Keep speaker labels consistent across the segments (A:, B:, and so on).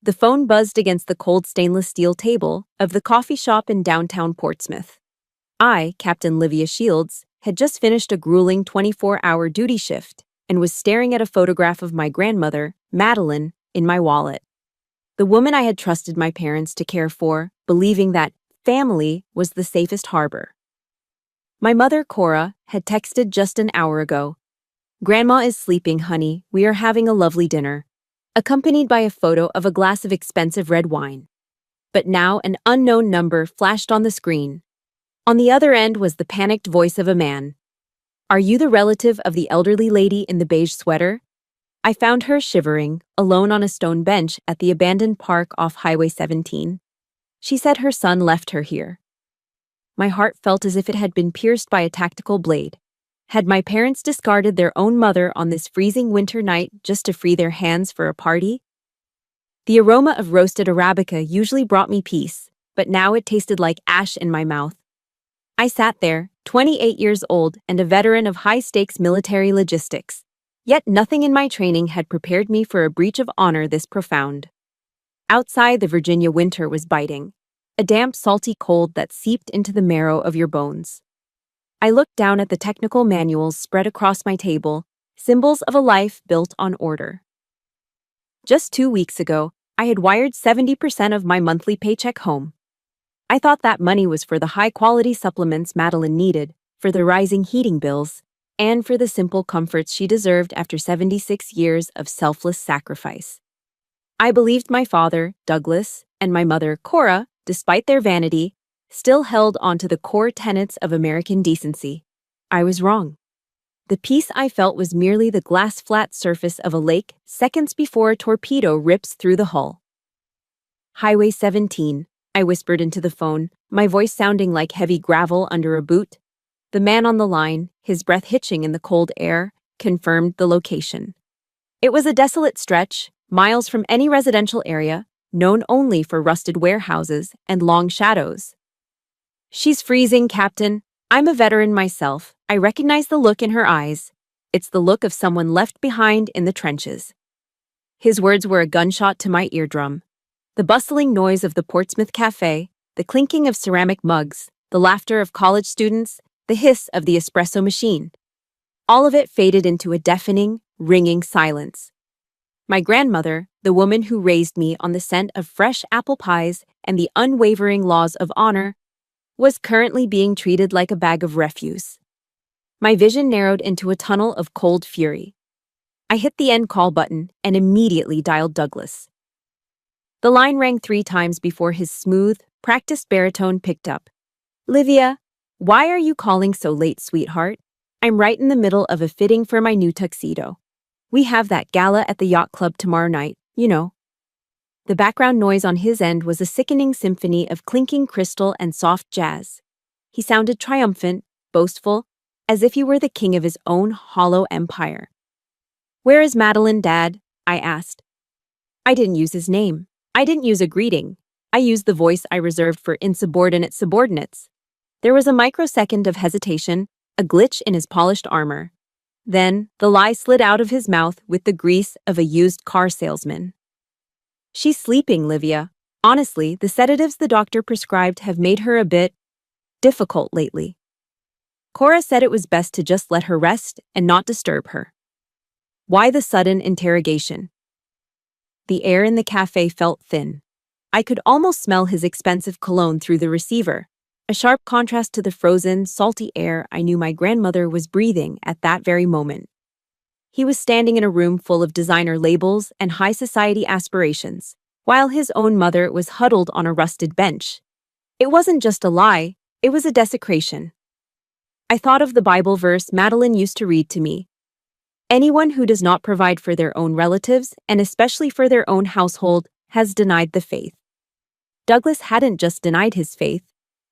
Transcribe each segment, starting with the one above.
A: The phone buzzed against the cold stainless steel table of the coffee shop in downtown Portsmouth. I, Captain Livia Shields, had just finished a grueling 24-hour duty shift and was staring at a photograph of my grandmother, Madeline, in my wallet. The woman I had trusted my parents to care for, believing that family was the safest harbor. My mother, Cora, had texted just an hour ago. "Grandma is sleeping, honey. We are having a lovely dinner," accompanied by a photo of a glass of expensive red wine. But now an unknown number flashed on the screen. On the other end was the panicked voice of a man. "Are you the relative of the elderly lady in the beige sweater?" I found her shivering, alone on a stone bench at the abandoned park off Highway 17. She said her son left her here. My heart felt as if it had been pierced by a tactical blade. Had my parents discarded their own mother on this freezing winter night just to free their hands for a party? The aroma of roasted Arabica usually brought me peace, but now it tasted like ash in my mouth. I sat there, 28 years old and a veteran of high-stakes military logistics. Yet nothing in my training had prepared me for a breach of honor this profound. Outside, the Virginia winter was biting, a damp, salty cold that seeped into the marrow of your bones. I looked down at the technical manuals spread across my table, symbols of a life built on order. Just 2 weeks ago, I had wired 70% of my monthly paycheck home. I thought that money was for the high-quality supplements Madeline needed, for the rising heating bills, and for the simple comforts she deserved after 76 years of selfless sacrifice. I believed my father, Douglas, and my mother, Cora, despite their vanity, still held onto the core tenets of American decency. I was wrong. The peace I felt was merely the glass-flat surface of a lake seconds before a torpedo rips through the hull. "Highway 17, I whispered into the phone, my voice sounding like heavy gravel under a boot. The man on the line, his breath hitching in the cold air, confirmed the location. It was a desolate stretch, miles from any residential area, known only for rusted warehouses and long shadows. "She's freezing, Captain. I'm a veteran myself. I recognize the look in her eyes. It's the look of someone left behind in the trenches." His words were a gunshot to my eardrum. The bustling noise of the Portsmouth Cafe, the clinking of ceramic mugs, the laughter of college students, the hiss of the espresso machine. All of it faded into a deafening, ringing silence. My grandmother, the woman who raised me on the scent of fresh apple pies and the unwavering laws of honor, was currently being treated like a bag of refuse. My vision narrowed into a tunnel of cold fury. I hit the end call button and immediately dialed Douglas. The line rang 3 times before his smooth, practiced baritone picked up. "Livia, why are you calling so late, sweetheart? I'm right in the middle of a fitting for my new tuxedo. We have that gala at the yacht club tomorrow night, you know." The background noise on his end was a sickening symphony of clinking crystal and soft jazz. He sounded triumphant, boastful, as if he were the king of his own hollow empire. "Where is Madeline, Dad?" I asked. I didn't use his name. I didn't use a greeting. I used the voice I reserved for insubordinate subordinates. There was a microsecond of hesitation, a glitch in his polished armor. Then, the lie slid out of his mouth with the grease of a used car salesman. "She's sleeping, Livia. Honestly, the sedatives the doctor prescribed have made her a bit difficult lately. Cora said it was best to just let her rest and not disturb her." Why the sudden interrogation? The air in the cafe felt thin. I could almost smell his expensive cologne through the receiver, a sharp contrast to the frozen, salty air I knew my grandmother was breathing at that very moment. He was standing in a room full of designer labels and high society aspirations, while his own mother was huddled on a rusted bench. It wasn't just a lie, it was a desecration. I thought of the Bible verse Madeline used to read to me. "Anyone who does not provide for their own relatives, and especially for their own household, has denied the faith." Douglas hadn't just denied his faith,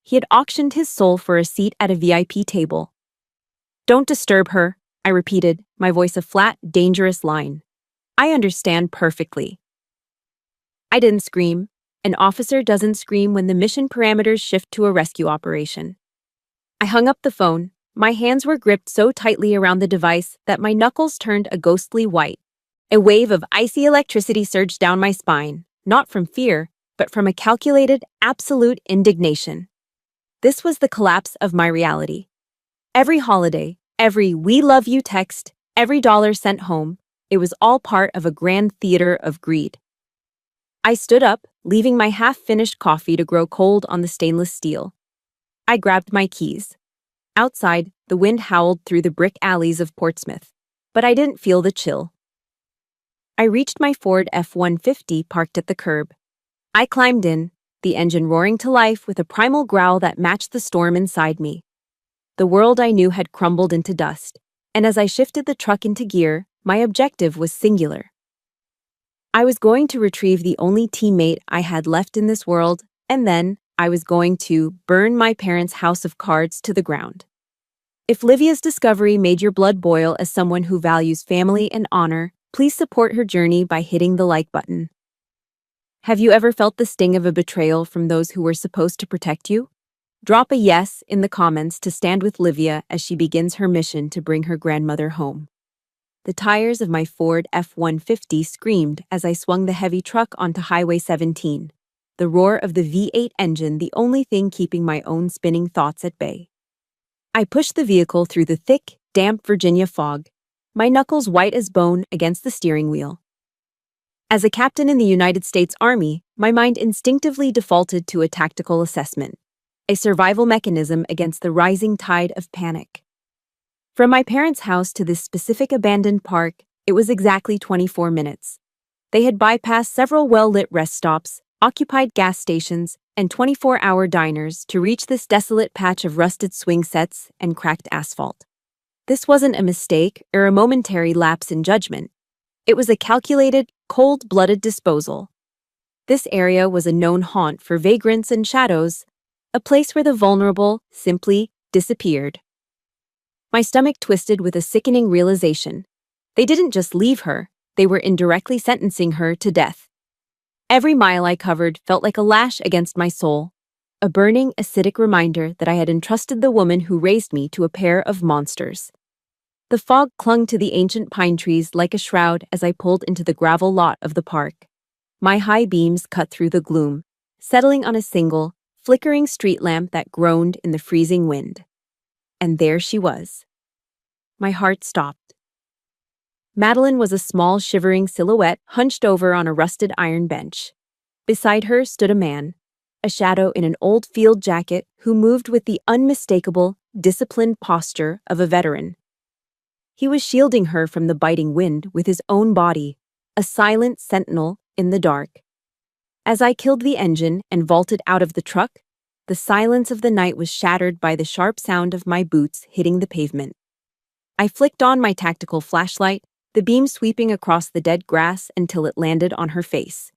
A: he had auctioned his soul for a seat at a VIP table. "Don't disturb her," I repeated, my voice a flat, dangerous line. "I understand perfectly." I didn't scream. An officer doesn't scream when the mission parameters shift to a rescue operation. I hung up the phone. My hands were gripped so tightly around the device that my knuckles turned a ghostly white. A wave of icy electricity surged down my spine. not from fear, but from a calculated, absolute indignation. This was the collapse of my reality. Every holiday, every "we love you" text, every dollar sent home, it was all part of a grand theater of greed. I stood up, leaving my half-finished coffee to grow cold on the stainless steel. I grabbed my keys. Outside, the wind howled through the brick alleys of Portsmouth, but I didn't feel the chill. I reached my Ford F-150 parked at the curb. I climbed in, the engine roaring to life with a primal growl that matched the storm inside me. The world I knew had crumbled into dust, and as I shifted the truck into gear, my objective was singular. I was going to retrieve the only teammate I had left in this world, and then I was going to burn my parents' house of cards to the ground. If Livia's discovery made your blood boil as someone who values family and honor, please support her journey by hitting the like button. Have you ever felt the sting of a betrayal from those who were supposed to protect you? Drop a yes in the comments to stand with Livia as she begins her mission to bring her grandmother home. The tires of my Ford F-150 screamed as I swung the heavy truck onto Highway 17, the roar of the V8 engine the only thing keeping my own spinning thoughts at bay. I pushed the vehicle through the thick, damp Virginia fog, my knuckles white as bone against the steering wheel. As a captain in the United States Army, my mind instinctively defaulted to a tactical assessment, a survival mechanism against the rising tide of panic. From my parents' house to this specific abandoned park, it was exactly 24 minutes. They had bypassed several well-lit rest stops, occupied gas stations, and 24-hour diners to reach this desolate patch of rusted swing sets and cracked asphalt. This wasn't a mistake or a momentary lapse in judgment. It was a calculated, cold-blooded disposal. This area was a known haunt for vagrants and shadows, a place where the vulnerable simply disappeared. My stomach twisted with a sickening realization. They didn't just leave her, they were indirectly sentencing her to death. Every mile I covered felt like a lash against my soul, a burning, acidic reminder that I had entrusted the woman who raised me to a pair of monsters. The fog clung to the ancient pine trees like a shroud as I pulled into the gravel lot of the park. My high beams cut through the gloom, settling on a single, flickering street lamp that groaned in the freezing wind. And there she was. My heart stopped. Madeline was a small, shivering silhouette hunched over on a rusted iron bench. Beside her stood a man, a shadow in an old field jacket who moved with the unmistakable, disciplined posture of a veteran. He was shielding her from the biting wind with his own body, a silent sentinel in the dark. As I killed the engine and vaulted out of the truck, the silence of the night was shattered by the sharp sound of my boots hitting the pavement. I flicked on my tactical flashlight, the beam sweeping across the dead grass until it landed on her face.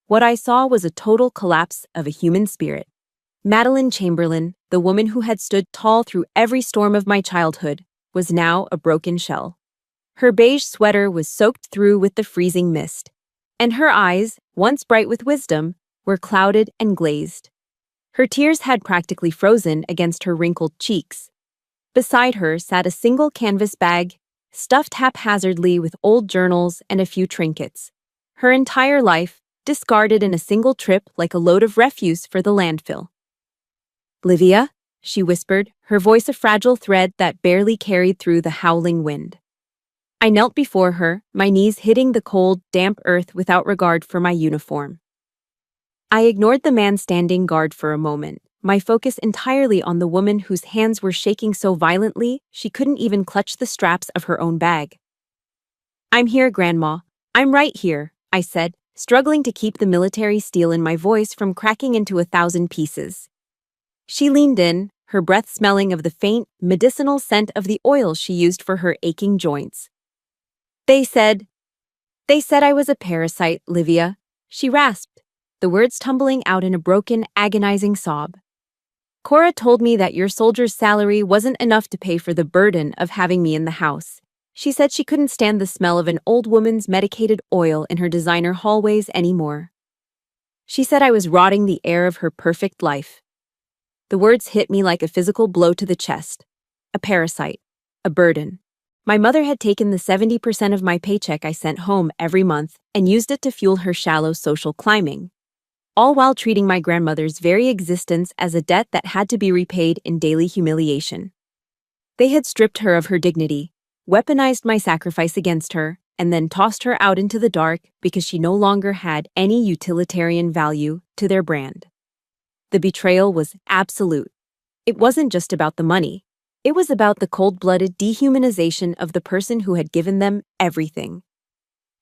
A: What I saw was a total collapse of a human spirit. Madeline Chamberlain, the woman who had stood tall through every storm of my childhood, was now a broken shell. Her beige sweater was soaked through with the freezing mist, and her eyes, once bright with wisdom, were clouded and glazed. Her tears had practically frozen against her wrinkled cheeks. Beside her sat a single canvas bag, stuffed haphazardly with old journals and a few trinkets. Her entire life, discarded in a single trip like a load of refuse for the landfill. "Livia," she whispered, her voice a fragile thread that barely carried through the howling wind. I knelt before her, my knees hitting the cold, damp earth without regard for my uniform. I ignored the man standing guard for a moment, my focus entirely on the woman whose hands were shaking so violently she couldn't even clutch the straps of her own bag. "I'm here, Grandma. I'm right here," I said, struggling to keep the military steel in my voice from cracking into 1,000 pieces. She leaned in, her breath smelling of the faint, medicinal scent of the oil she used for her aching joints. They said I was a parasite, Livia," she rasped, the words tumbling out in a broken, agonizing sob. "Cora told me that your soldier's salary wasn't enough to pay for the burden of having me in the house. She said she couldn't stand the smell of an old woman's medicated oil in her designer hallways anymore. She said I was rotting the air of her perfect life." The words hit me like a physical blow to the chest. A parasite. A burden. My mother had taken the 70% of my paycheck I sent home every month and used it to fuel her shallow social climbing, all while treating my grandmother's very existence as a debt that had to be repaid in daily humiliation. They had stripped her of her dignity, weaponized my sacrifice against her, and then tossed her out into the dark because she no longer had any utilitarian value to their brand. The betrayal was absolute. It wasn't just about the money. It was about the cold-blooded dehumanization of the person who had given them everything.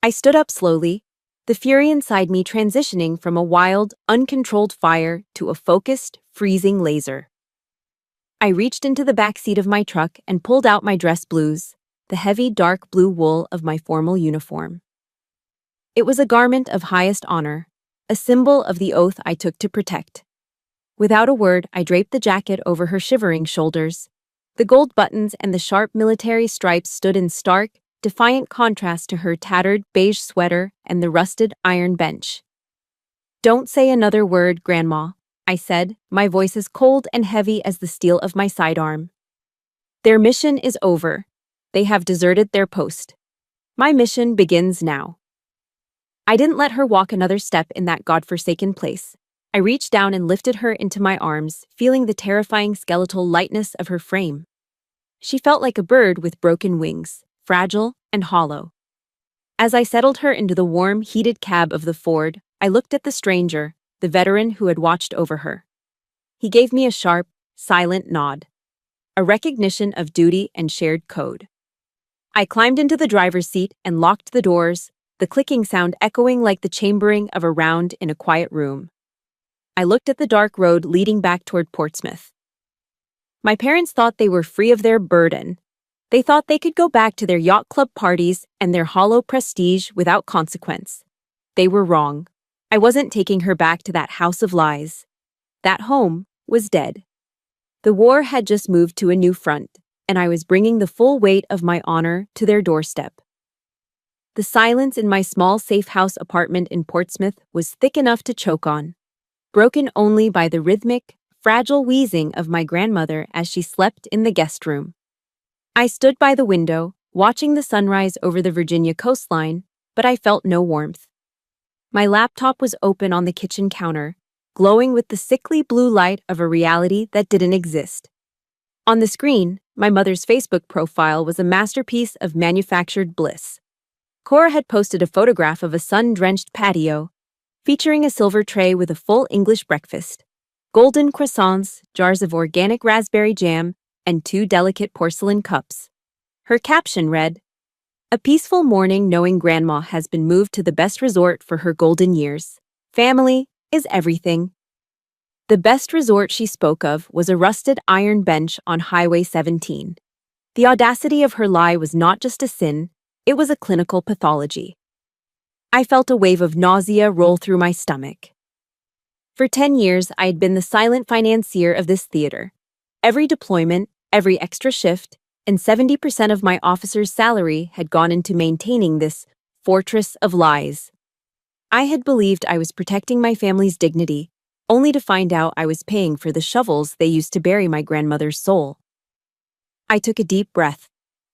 A: I stood up slowly, the fury inside me transitioning from a wild, uncontrolled fire to a focused, freezing laser. I reached into the back seat of my truck and pulled out my dress blues, the heavy dark blue wool of my formal uniform. It was a garment of highest honor, a symbol of the oath I took to protect. Without a word, I draped the jacket over her shivering shoulders. The gold buttons and the sharp military stripes stood in stark, defiant contrast to her tattered beige sweater and the rusted iron bench. "Don't say another word, Grandma," I said, my voice as cold and heavy as the steel of my sidearm. "Their mission is over. They have deserted their post. My mission begins now." I didn't let her walk another step in that godforsaken place. I reached down and lifted her into my arms, feeling the terrifying skeletal lightness of her frame. She felt like a bird with broken wings, fragile and hollow. As I settled her into the warm, heated cab of the Ford, I looked at the stranger, the veteran who had watched over her. He gave me a sharp, silent nod, a recognition of duty and shared code. I climbed into the driver's seat and locked the doors, the clicking sound echoing like the chambering of a round in a quiet room. I looked at the dark road leading back toward Portsmouth. My parents thought they were free of their burden. They thought they could go back to their yacht club parties and their hollow prestige without consequence. They were wrong. I wasn't taking her back to that house of lies. That home was dead. The war had just moved to a new front, and I was bringing the full weight of my honor to their doorstep. The silence in my small safe house apartment in Portsmouth was thick enough to choke on, broken only by the rhythmic, fragile wheezing of my grandmother as she slept in the guest room. I stood by the window, watching the sunrise over the Virginia coastline, but I felt no warmth. My laptop was open on the kitchen counter, glowing with the sickly blue light of a reality that didn't exist. On the screen, my mother's Facebook profile was a masterpiece of manufactured bliss. Cora had posted a photograph of a sun-drenched patio, featuring a silver tray with a full English breakfast, golden croissants, jars of organic raspberry jam, and 2 delicate porcelain cups. Her caption read, "A peaceful morning knowing Grandma has been moved to the best resort for her golden years. Family is everything." The best resort she spoke of was a rusted iron bench on Highway 17. The audacity of her lie was not just a sin, it was a clinical pathology. I felt a wave of nausea roll through my stomach. For 10 years, I had been the silent financier of this theater. Every deployment, every extra shift, and 70% of my officer's salary had gone into maintaining this fortress of lies. I had believed I was protecting my family's dignity, only to find out I was paying for the shovels they used to bury my grandmother's soul. I took a deep breath,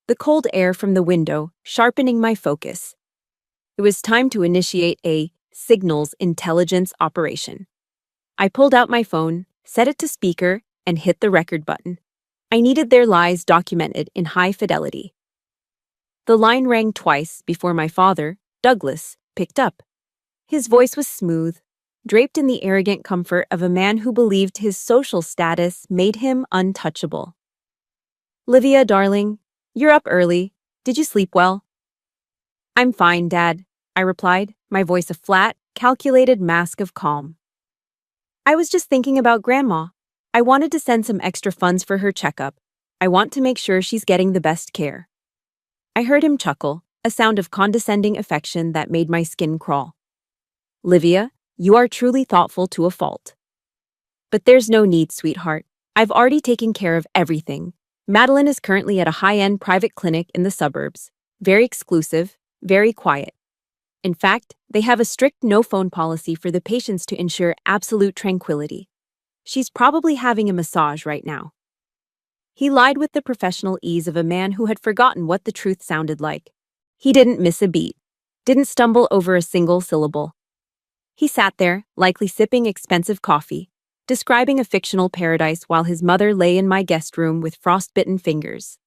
A: the cold air from the window sharpening my focus. It was time to initiate a signals intelligence operation. I pulled out my phone, set it to speaker, and hit the record button. I needed their lies documented in high fidelity. The line rang twice before my father, Douglas, picked up. His voice was smooth, draped in the arrogant comfort of a man who believed his social status made him untouchable. "Livia, darling, you're up early. Did you sleep well?" "I'm fine, Dad," I replied, my voice a flat, calculated mask of calm. "I was just thinking about Grandma. I wanted to send some extra funds for her checkup. I want to make sure she's getting the best care." I heard him chuckle, a sound of condescending affection that made my skin crawl. "Livia, you are truly thoughtful to a fault." "But there's no need, sweetheart. I've already taken care of everything. Madeline is currently at a high-end private clinic in the suburbs. Very exclusive, very quiet. In fact, they have a strict no-phone policy for the patients to ensure absolute tranquility. She's probably having a massage right now." He lied with the professional ease of a man who had forgotten what the truth sounded like. He didn't miss a beat, didn't stumble over a single syllable. He sat there, likely sipping expensive coffee, describing a fictional paradise while his mother lay in my guest room with frostbitten fingers.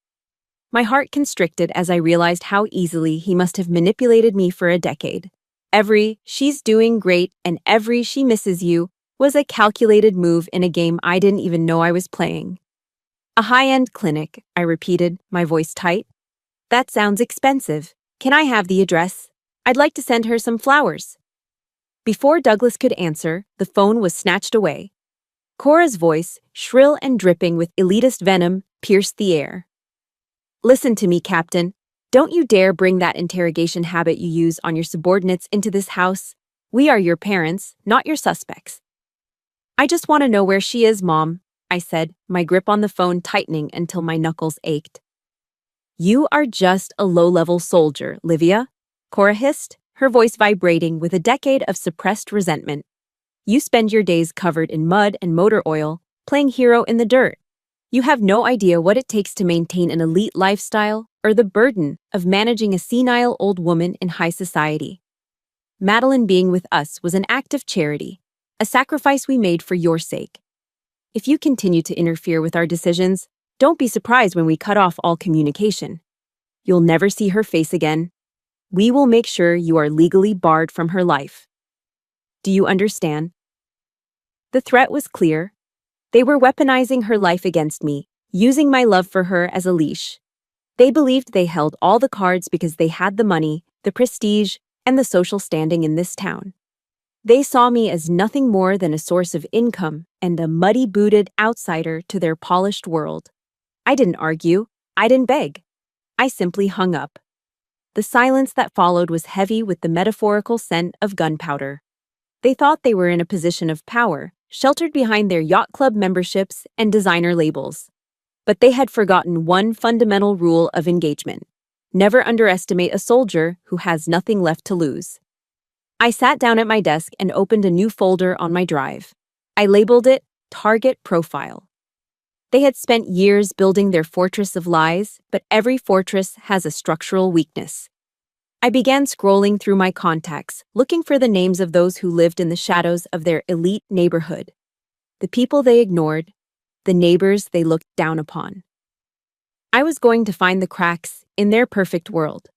A: My heart constricted as I realized how easily he must have manipulated me for a decade. Every "she's doing great" and every "she misses you" was a calculated move in a game I didn't even know I was playing. A high-end clinic, I repeated, my voice tight. That sounds expensive. Can I have the address? I'd like to send her some flowers. Before Douglas could answer, the phone was snatched away. Cora's voice, shrill and dripping with elitist venom, pierced the air. Listen to me, Captain. Don't you dare bring that interrogation habit you use on your subordinates into this house. We are your parents, not your suspects. I just want to know where she is, Mom, I said, my grip on the phone tightening until my knuckles ached. You are just a low-level soldier, Livia, Cora hissed, her voice vibrating with a decade of suppressed resentment. You spend your days covered in mud and motor oil, playing hero in the dirt. You have no idea what it takes to maintain an elite lifestyle or the burden of managing a senile old woman in high society. Madeline being with us was an act of charity, a sacrifice we made for your sake. If you continue to interfere with our decisions, don't be surprised when we cut off all communication. You'll never see her face again. We will make sure you are legally barred from her life. Do you understand? The threat was clear. They were weaponizing her life against me, using my love for her as a leash. They believed they held all the cards because they had the money, the prestige, and the social standing in this town. They saw me as nothing more than a source of income and a muddy-booted outsider to their polished world. I didn't argue. I didn't beg. I simply hung up. The silence that followed was heavy with the metaphorical scent of gunpowder. They thought they were in a position of power, sheltered behind their yacht club memberships and designer labels. But they had forgotten one fundamental rule of engagement. Never underestimate a soldier who has nothing left to lose. I sat down at my desk and opened a new folder on my drive. I labeled it Target Profile. They had spent years building their fortress of lies, but every fortress has a structural weakness. I began scrolling through my contacts, looking for the names of those who lived in the shadows of their elite neighborhood. The people they ignored, the neighbors they looked down upon. I was going to find the cracks in their perfect world.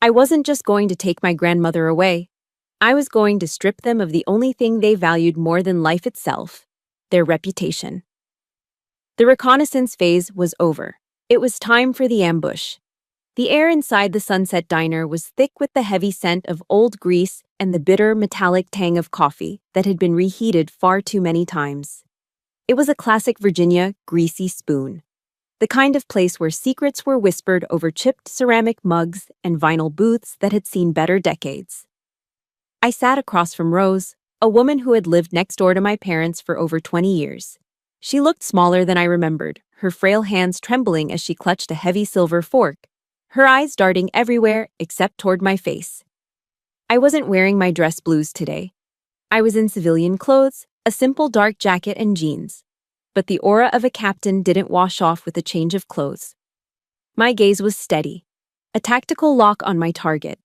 A: I wasn't just going to take my grandmother away. I was going to strip them of the only thing they valued more than life itself, their reputation. The reconnaissance phase was over. It was time for the ambush. The air inside the Sunset Diner was thick with the heavy scent of old grease and the bitter, metallic tang of coffee that had been reheated far too many times. It was a classic Virginia, greasy spoon. The kind of place where secrets were whispered over chipped ceramic mugs and vinyl booths that had seen better decades. I sat across from Rose, a woman who had lived next door to my parents for over 20 years. She looked smaller than I remembered, her frail hands trembling as she clutched a heavy silver fork, her eyes darting everywhere except toward my face. I wasn't wearing my dress blues today. I was in civilian clothes, a simple dark jacket and jeans. But the aura of a captain didn't wash off with a change of clothes. My gaze was steady, a tactical lock on my target.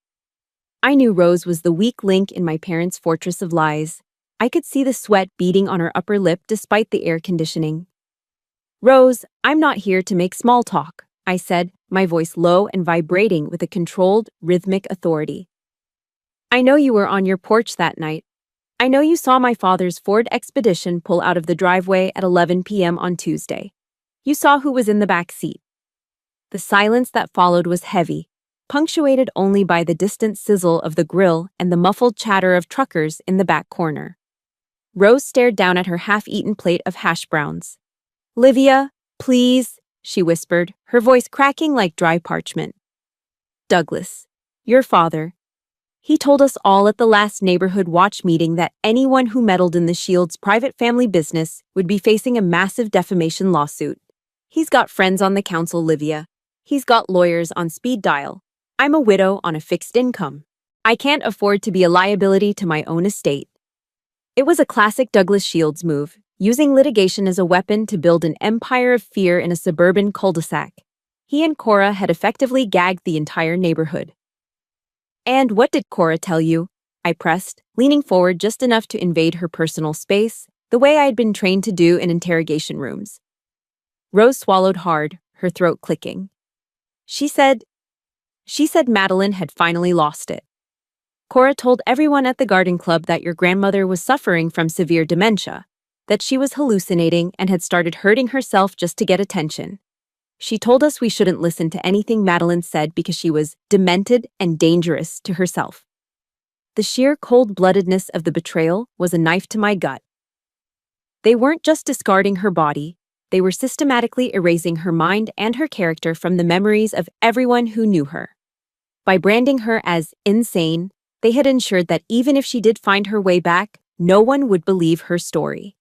A: I knew Rose was the weak link in my parents' fortress of lies. I could see the sweat beading on her upper lip despite the air conditioning. Rose, I'm not here to make small talk, I said, my voice low and vibrating with a controlled, rhythmic authority. I know you were on your porch that night. I know you saw my father's Ford Expedition pull out of the driveway at 11 p.m. on Tuesday. You saw who was in the back seat. The silence that followed was heavy, punctuated only by the distant sizzle of the grill and the muffled chatter of truckers in the back corner. Rose stared down at her half-eaten plate of hash browns. Livia, please, she whispered, her voice cracking like dry parchment. Douglas, your father. He told us all at the last neighborhood watch meeting that anyone who meddled in the Shield's private family business would be facing a massive defamation lawsuit. He's got friends on the council, Livia. He's got lawyers on speed dial. I'm a widow on a fixed income. I can't afford to be a liability to my own estate. It was a classic Douglas Shields move, using litigation as a weapon to build an empire of fear in a suburban cul-de-sac. He and Cora had effectively gagged the entire neighborhood. "And what did Cora tell you?" I pressed, leaning forward just enough to invade her personal space, the way I had been trained to do in interrogation rooms. Rose swallowed hard, her throat clicking. She said Madeline had finally lost it. "Cora told everyone at the garden club that your grandmother was suffering from severe dementia, that she was hallucinating and had started hurting herself just to get attention. She told us we shouldn't listen to anything Madeline said because she was demented and dangerous to herself." The sheer cold-bloodedness of the betrayal was a knife to my gut. They weren't just discarding her body, they were systematically erasing her mind and her character from the memories of everyone who knew her. By branding her as insane, they had ensured that even if she did find her way back, no one would believe her story.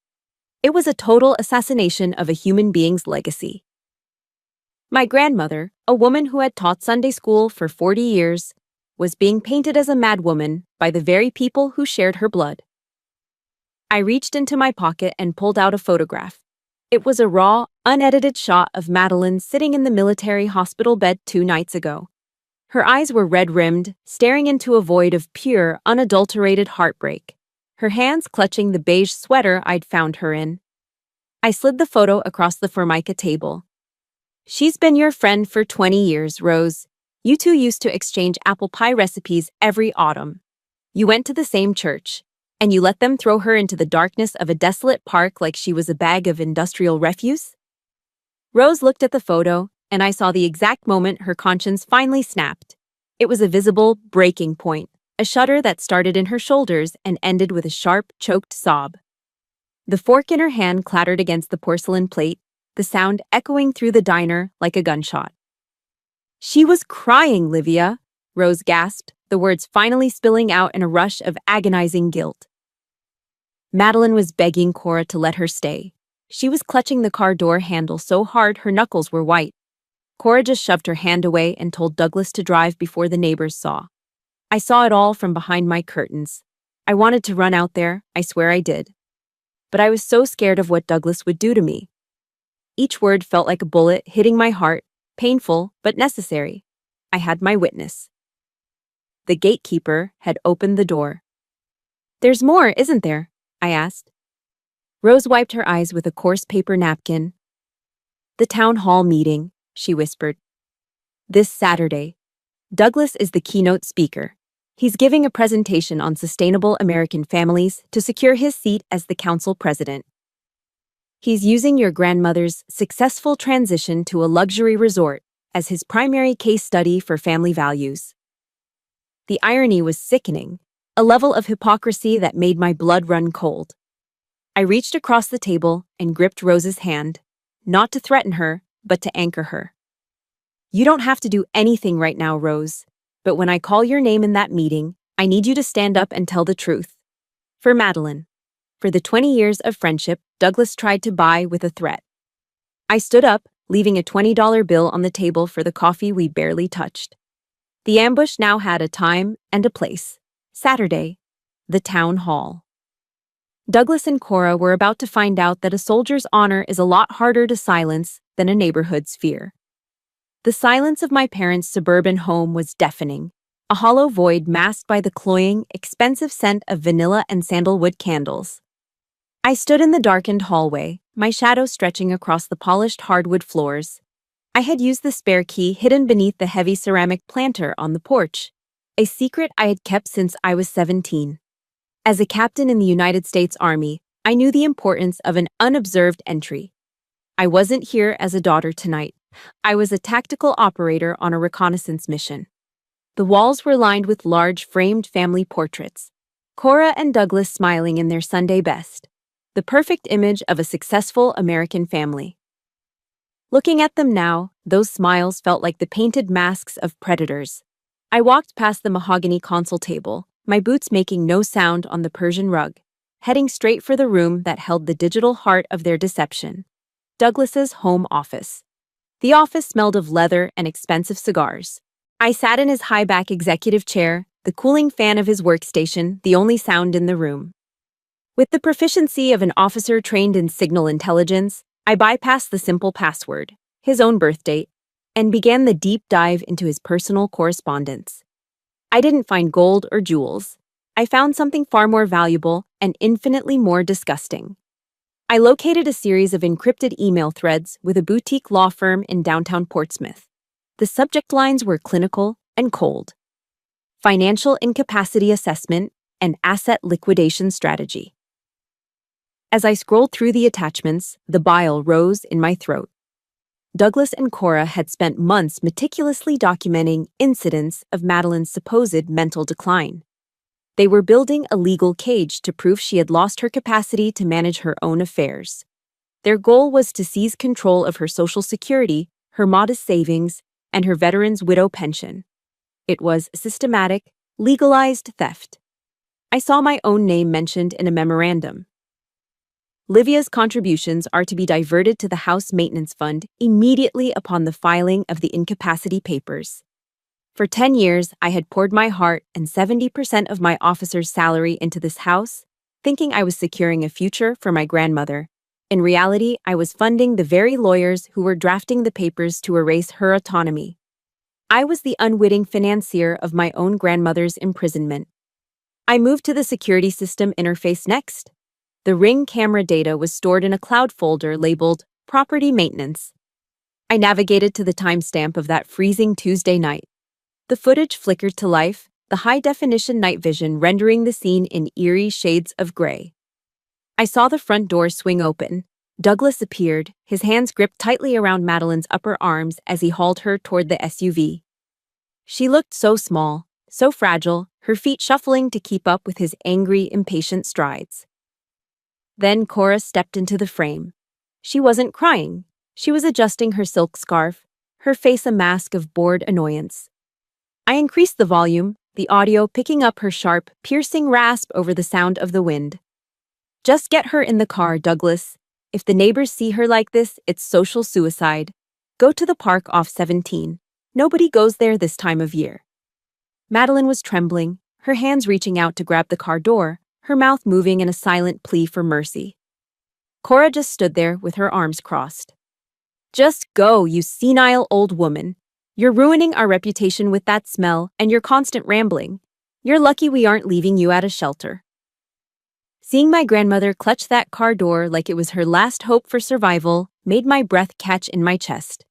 A: It was a total assassination of a human being's legacy. My grandmother, a woman who had taught Sunday school for 40 years, was being painted as a madwoman by the very people who shared her blood. I reached into my pocket and pulled out a photograph. It was a raw, unedited shot of Madeline sitting in the military hospital bed 2 nights ago. Her eyes were red-rimmed, staring into a void of pure, unadulterated heartbreak, her hands clutching the beige sweater I'd found her in. I slid the photo across the Formica table. "She's been your friend for 20 years, Rose. You two used to exchange apple pie recipes every autumn. You went to the same church, and you let them throw her into the darkness of a desolate park like she was a bag of industrial refuse?" Rose looked at the photo, and I saw the exact moment her conscience finally snapped. It was a visible breaking point, a shudder that started in her shoulders and ended with a sharp, choked sob. The fork in her hand clattered against the porcelain plate, the sound echoing through the diner like a gunshot. "She was crying, Livia," Rose gasped, the words finally spilling out in a rush of agonizing guilt. Madeline was begging Cora to let her stay. She was clutching the car door handle so hard her knuckles were white. Cora just shoved her hand away and told Douglas to drive before the neighbors saw. I saw it all from behind my curtains. I wanted to run out there, I swear I did. But I was so scared of what Douglas would do to me. Each word felt like a bullet hitting my heart, painful but necessary. I had my witness. The gatekeeper had opened the door. "There's more, isn't there?" I asked. Rose wiped her eyes with a coarse paper napkin. "The town hall meeting," she whispered. "This Saturday. Douglas is the keynote speaker. He's giving a presentation on sustainable American families to secure his seat as the council president. He's using your grandmother's successful transition to a luxury resort as his primary case study for family values." The irony was sickening, a level of hypocrisy that made my blood run cold. I reached across the table and gripped Rose's hand, not to threaten her, but to anchor her. "You don't have to do anything right now, Rose, but when I call your name in that meeting, I need you to stand up and tell the truth. For Madeline. For the 20 years of friendship Douglas tried to buy with a threat." I stood up, leaving a $20 bill on the table for the coffee we barely touched. The ambush now had a time and a place. Saturday, the town hall. Douglas and Cora were about to find out that a soldier's honor is a lot harder to silence than a neighborhood's fear. The silence of my parents' suburban home was deafening, a hollow void masked by the cloying, expensive scent of vanilla and sandalwood candles. I stood in the darkened hallway, my shadow stretching across the polished hardwood floors. I had used the spare key hidden beneath the heavy ceramic planter on the porch, a secret I had kept since I was 17. As a captain in the United States Army, I knew the importance of an unobserved entry. I wasn't here as a daughter tonight. I was a tactical operator on a reconnaissance mission. The walls were lined with large framed family portraits, Cora and Douglas smiling in their Sunday best, the perfect image of a successful American family. Looking at them now, those smiles felt like the painted masks of predators. I walked past the mahogany console table, my boots making no sound on the Persian rug, heading straight for the room that held the digital heart of their deception, Douglas's home office. The office smelled of leather and expensive cigars. I sat in his high-back executive chair, the cooling fan of his workstation the only sound in the room. With the proficiency of an officer trained in signal intelligence, I bypassed the simple password, his own birth date, and began the deep dive into his personal correspondence. I didn't find gold or jewels. I found something far more valuable and infinitely more disgusting. I located a series of encrypted email threads with a boutique law firm in downtown Portsmouth. The subject lines were clinical and cold: financial incapacity assessment and asset liquidation strategy. As I scrolled through the attachments, the bile rose in my throat. Douglas and Cora had spent months meticulously documenting incidents of Madeline's supposed mental decline. They were building a legal cage to prove she had lost her capacity to manage her own affairs. Their goal was to seize control of her Social Security, her modest savings, and her veteran's widow pension. It was systematic, legalized theft. I saw my own name mentioned in a memorandum. Livia's contributions are to be diverted to the House Maintenance Fund immediately upon the filing of the incapacity papers. For 10 years, I had poured my heart and 70% of my officer's salary into this house, thinking I was securing a future for my grandmother. In reality, I was funding the very lawyers who were drafting the papers to erase her autonomy. I was the unwitting financier of my own grandmother's imprisonment. I moved to the security system interface next. The Ring camera data was stored in a cloud folder labeled Property Maintenance. I navigated to the timestamp of that freezing Tuesday night. The footage flickered to life, the high-definition night vision rendering the scene in eerie shades of gray. I saw the front door swing open. Douglas appeared, his hands gripped tightly around Madeline's upper arms as he hauled her toward the SUV. She looked so small, so fragile, her feet shuffling to keep up with his angry, impatient strides. Then Cora stepped into the frame. She wasn't crying. She was adjusting her silk scarf, her face a mask of bored annoyance. I increased the volume, the audio picking up her sharp, piercing rasp over the sound of the wind. Just get her in the car, Douglas. If the neighbors see her like this, it's social suicide. Go to the park off 17. Nobody goes there this time of year. Madeline was trembling, her hands reaching out to grab the car door, her mouth moving in a silent plea for mercy. Cora just stood there with her arms crossed. Just go, you senile old woman. You're ruining our reputation with that smell and your constant rambling. You're lucky we aren't leaving you at a shelter. Seeing my grandmother clutch that car door like it was her last hope for survival made my breath catch in my chest.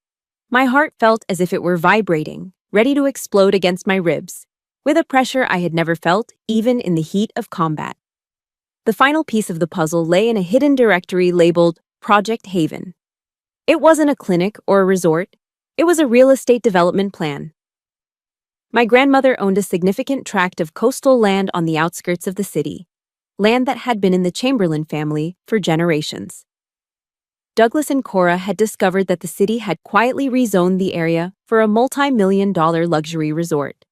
A: My heart felt as if it were vibrating, ready to explode against my ribs, with a pressure I had never felt even in the heat of combat. The final piece of the puzzle lay in a hidden directory labeled Project Haven. It wasn't a clinic or a resort. It was a real estate development plan. My grandmother owned a significant tract of coastal land on the outskirts of the city, land that had been in the Chamberlain family for generations. Douglas and Cora had discovered that the city had quietly rezoned the area for a multi-million-dollar luxury resort.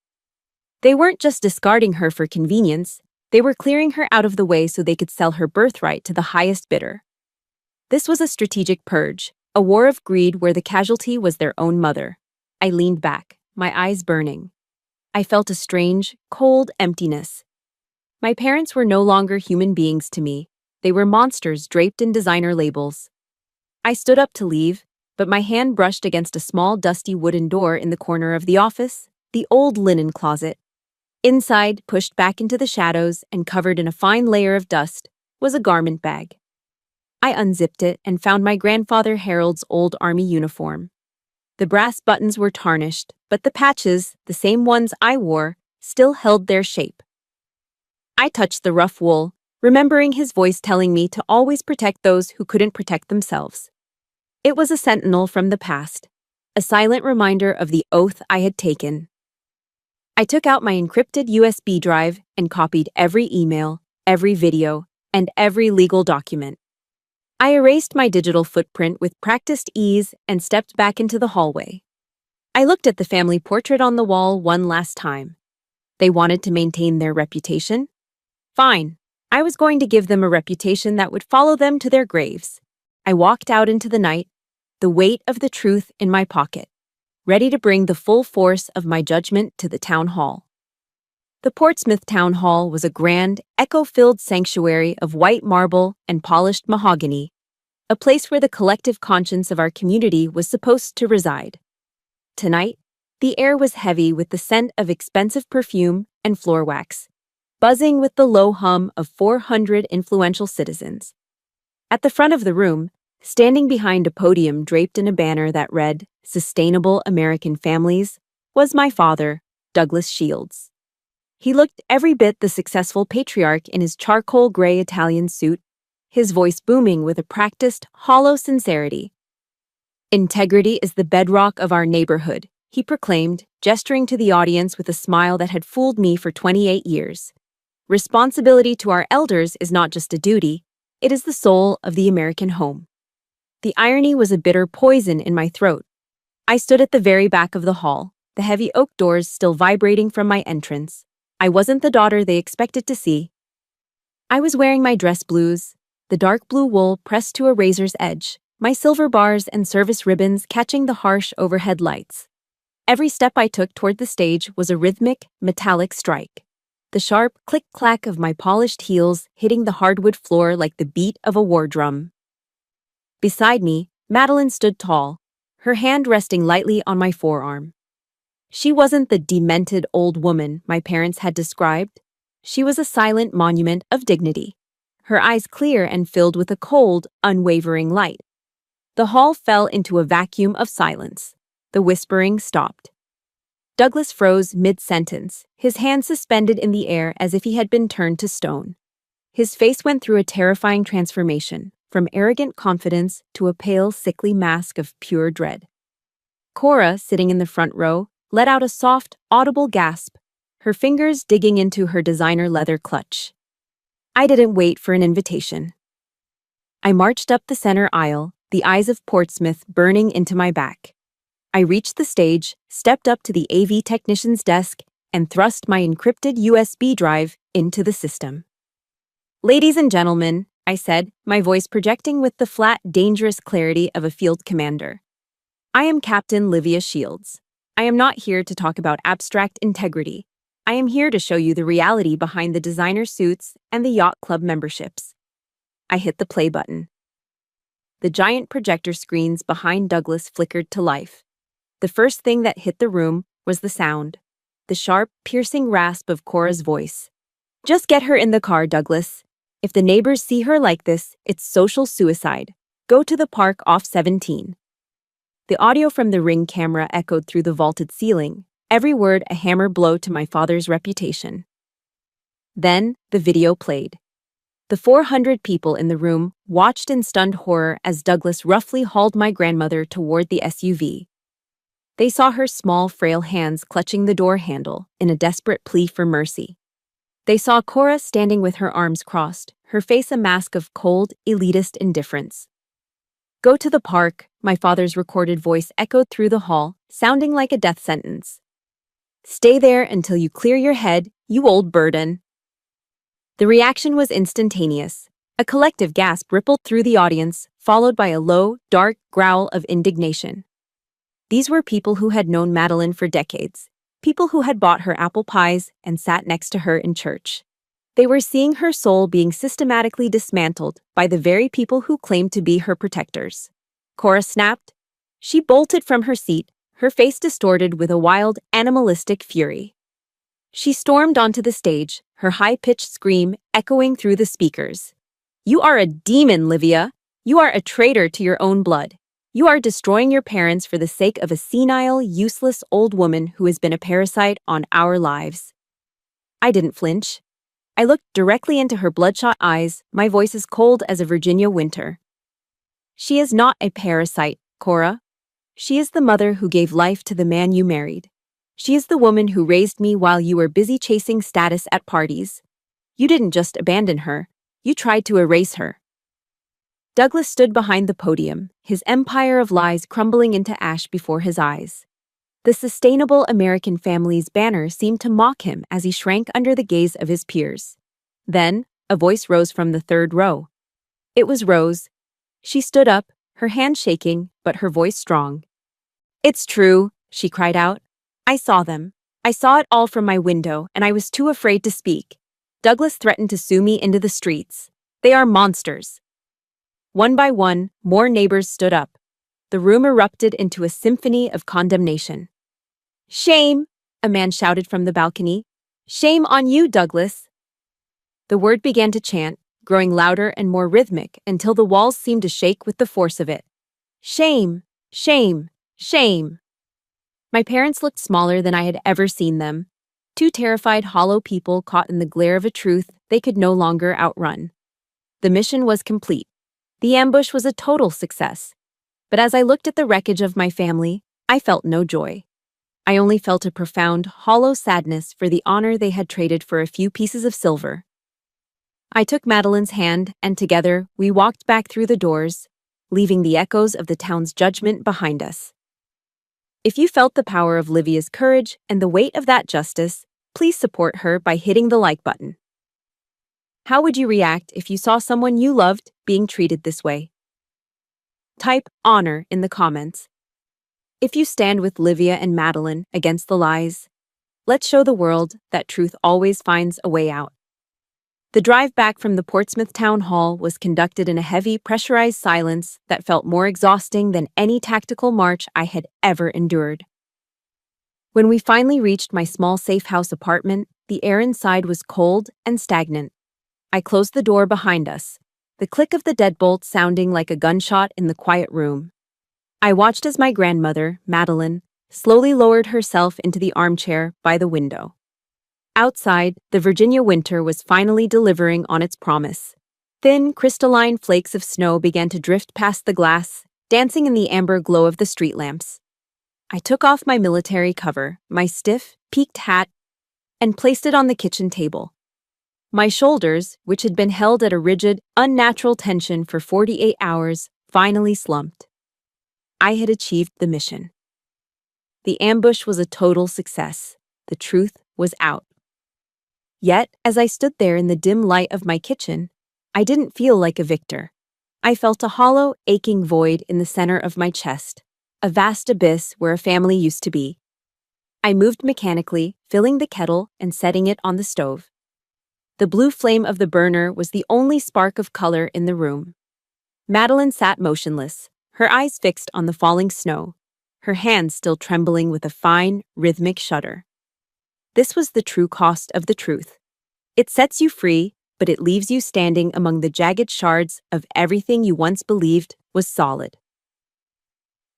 A: They weren't just discarding her for convenience, they were clearing her out of the way so they could sell her birthright to the highest bidder. This was a strategic purge, a war of greed where the casualty was their own mother. I leaned back, my eyes burning. I felt a strange, cold emptiness. My parents were no longer human beings to me. They were monsters draped in designer labels. I stood up to leave, but my hand brushed against a small, dusty wooden door in the corner of the office, the old linen closet. Inside, pushed back into the shadows and covered in a fine layer of dust, was a garment bag. I unzipped it and found my grandfather Harold's old army uniform. The brass buttons were tarnished, but the patches, the same ones I wore, still held their shape. I touched the rough wool, remembering his voice telling me to always protect those who couldn't protect themselves. It was a sentinel from the past, a silent reminder of the oath I had taken. I took out my encrypted USB drive and copied every email, every video, and every legal document. I erased my digital footprint with practiced ease and stepped back into the hallway. I looked at the family portrait on the wall one last time. They wanted to maintain their reputation? Fine. I was going to give them a reputation that would follow them to their graves. I walked out into the night, the weight of the truth in my pocket, ready to bring the full force of my judgment to the town hall. The Portsmouth Town Hall was a grand, echo-filled sanctuary of white marble and polished mahogany, a place where the collective conscience of our community was supposed to reside. Tonight, the air was heavy with the scent of expensive perfume and floor wax, buzzing with the low hum of 400 influential citizens. At the front of the room, standing behind a podium draped in a banner that read, "Sustainable American Families," was my father, Douglas Shields. He looked every bit the successful patriarch in his charcoal gray Italian suit, his voice booming with a practiced, hollow sincerity. "Integrity is the bedrock of our neighborhood," he proclaimed, gesturing to the audience with a smile that had fooled me for 28 years. "Responsibility to our elders is not just a duty, it is the soul of the American home." The irony was a bitter poison in my throat. I stood at the very back of the hall, the heavy oak doors still vibrating from my entrance. I wasn't the daughter they expected to see. I was wearing my dress blues, the dark blue wool pressed to a razor's edge, my silver bars and service ribbons catching the harsh overhead lights. Every step I took toward the stage was a rhythmic, metallic strike. The sharp click-clack of my polished heels hitting the hardwood floor like the beat of a war drum. Beside me, Madeline stood tall, her hand resting lightly on my forearm. She wasn't the demented old woman my parents had described. She was a silent monument of dignity, her eyes clear and filled with a cold, unwavering light. The hall fell into a vacuum of silence. The whispering stopped. Douglas froze mid-sentence, his hand suspended in the air as if he had been turned to stone. His face went through a terrifying transformation, from arrogant confidence to a pale, sickly mask of pure dread. Cora, sitting in the front row, let out a soft, audible gasp, her fingers digging into her designer leather clutch. I didn't wait for an invitation. I marched up the center aisle, the eyes of Portsmouth burning into my back. I reached the stage, stepped up to the AV technician's desk, and thrust my encrypted USB drive into the system. "Ladies and gentlemen," I said, my voice projecting with the flat, dangerous clarity of a field commander. "I am Captain Livia Shields. I am not here to talk about abstract integrity. I am here to show you the reality behind the designer suits and the yacht club memberships." I hit the play button. The giant projector screens behind Douglas flickered to life. The first thing that hit the room was the sound, the sharp, piercing rasp of Cora's voice. "Just get her in the car, Douglas. If the neighbors see her like this, it's social suicide. Go to the park off 17. The audio from the Ring camera echoed through the vaulted ceiling, every word a hammer blow to my father's reputation. Then, the video played. The 400 people in the room watched in stunned horror as Douglas roughly hauled my grandmother toward the SUV. They saw her small, frail hands clutching the door handle in a desperate plea for mercy. They saw Cora standing with her arms crossed, her face a mask of cold, elitist indifference. "Go to the park," my father's recorded voice echoed through the hall, sounding like a death sentence. "Stay there until you clear your head, you old burden." The reaction was instantaneous. A collective gasp rippled through the audience, followed by a low, dark growl of indignation. These were people who had known Madeline for decades, people who had bought her apple pies and sat next to her in church. They were seeing her soul being systematically dismantled by the very people who claimed to be her protectors. Cora snapped. She bolted from her seat, her face distorted with a wild, animalistic fury. She stormed onto the stage, her high-pitched scream echoing through the speakers. "You are a demon, Livia! You are a traitor to your own blood. You are destroying your parents for the sake of a senile, useless old woman who has been a parasite on our lives." I didn't flinch. I looked directly into her bloodshot eyes, my voice as cold as a Virginia winter. "She is not a parasite, Cora. She is the mother who gave life to the man you married. She is the woman who raised me while you were busy chasing status at parties. You didn't just abandon her, you tried to erase her." Douglas stood behind the podium, his empire of lies crumbling into ash before his eyes. The Sustainable American Families banner seemed to mock him as he shrank under the gaze of his peers. Then, a voice rose from the third row. It was Rose. She stood up, her hand shaking, but her voice strong. "It's true," she cried out. "I saw them. I saw it all from my window, and I was too afraid to speak. Douglas threatened to sue me into the streets. They are monsters. One by one, more neighbors stood up. The room erupted into a symphony of condemnation. "Shame!" a man shouted from the balcony. "Shame on you, Douglas!" The word began to chant, growing louder and more rhythmic until the walls seemed to shake with the force of it. Shame! Shame! Shame! My parents looked smaller than I had ever seen them. Two terrified, hollow people caught in the glare of a truth they could no longer outrun. The mission was complete. The ambush was a total success. But as I looked at the wreckage of my family, I felt no joy. I only felt a profound, hollow sadness for the honor they had traded for a few pieces of silver. I took Madeline's hand, and together we walked back through the doors, leaving the echoes of the town's judgment behind us. If you felt the power of Livia's courage and the weight of that justice, please support her by hitting the like button. How would you react if you saw someone you loved being treated this way? Type honor in the comments. If you stand with Livia and Madeline against the lies, let's show the world that truth always finds a way out. The drive back from the Portsmouth Town Hall was conducted in a heavy, pressurized silence that felt more exhausting than any tactical march I had ever endured. When we finally reached my small safe house apartment, the air inside was cold and stagnant. I closed the door behind us, the click of the deadbolt sounding like a gunshot in the quiet room. I watched as my grandmother, Madeline, slowly lowered herself into the armchair by the window. Outside, the Virginia winter was finally delivering on its promise. Thin, crystalline flakes of snow began to drift past the glass, dancing in the amber glow of the street lamps. I took off my military cover, my stiff, peaked hat, and placed it on the kitchen table. My shoulders, which had been held at a rigid, unnatural tension for 48 hours, finally slumped. I had achieved the mission. The ambush was a total success. The truth was out. Yet, as I stood there in the dim light of my kitchen, I didn't feel like a victor. I felt a hollow, aching void in the center of my chest, a vast abyss where a family used to be. I moved mechanically, filling the kettle and setting it on the stove. The blue flame of the burner was the only spark of color in the room. Madeline sat motionless, her eyes fixed on the falling snow, her hands still trembling with a fine, rhythmic shudder. This was the true cost of the truth. It sets you free, but it leaves you standing among the jagged shards of everything you once believed was solid.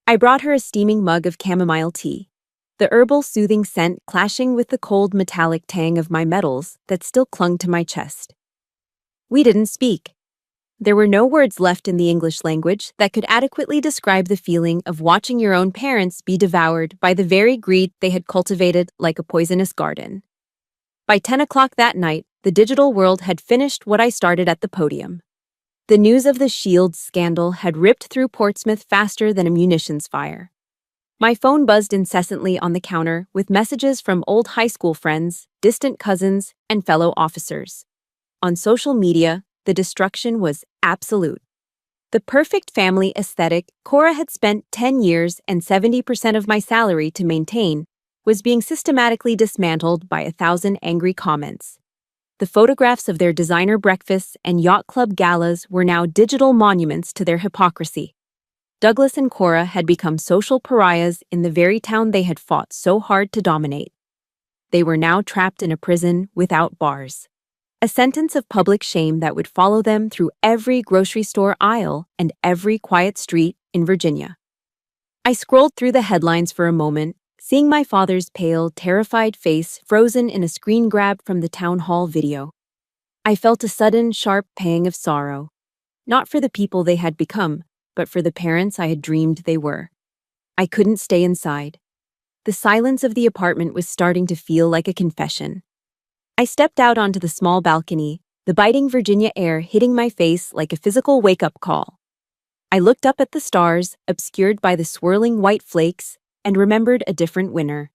A: I brought her a steaming mug of chamomile tea, the herbal soothing scent clashing with the cold metallic tang of my metals that still clung to my chest. We didn't speak. There were no words left in the English language that could adequately describe the feeling of watching your own parents be devoured by the very greed they had cultivated like a poisonous garden. By 10 o'clock that night, the digital world had finished what I started at the podium. The news of the Shields scandal had ripped through Portsmouth faster than a munitions fire. My phone buzzed incessantly on the counter with messages from old high school friends, distant cousins, and fellow officers. On social media, the destruction was absolute. The perfect family aesthetic Cora had spent 10 years and 70% of my salary to maintain was being systematically dismantled by 1,000 angry comments. The photographs of their designer breakfasts and yacht club galas were now digital monuments to their hypocrisy. Douglas and Cora had become social pariahs in the very town they had fought so hard to dominate. They were now trapped in a prison without bars. A sentence of public shame that would follow them through every grocery store aisle and every quiet street in Virginia. I scrolled through the headlines for a moment, seeing my father's pale, terrified face frozen in a screen grab from the town hall video. I felt a sudden, sharp pang of sorrow, not for the people they had become, but for the parents I had dreamed they were. I couldn't stay inside. The silence of the apartment was starting to feel like a confession. I stepped out onto the small balcony, the biting Virginia air hitting my face like a physical wake-up call. I looked up at the stars, obscured by the swirling white flakes, and remembered a different winter.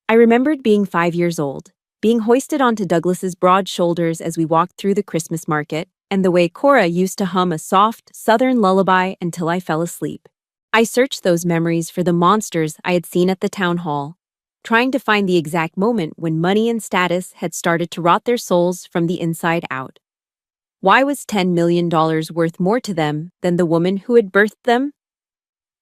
A: I remembered being 5 years old, being hoisted onto Douglas's broad shoulders as we walked through the Christmas market, and the way Cora used to hum a soft, southern lullaby until I fell asleep. I searched those memories for the monsters I had seen at the town hall. trying to find the exact moment when money and status had started to rot their souls from the inside out. Why was $10 million worth more to them than the woman who had birthed them?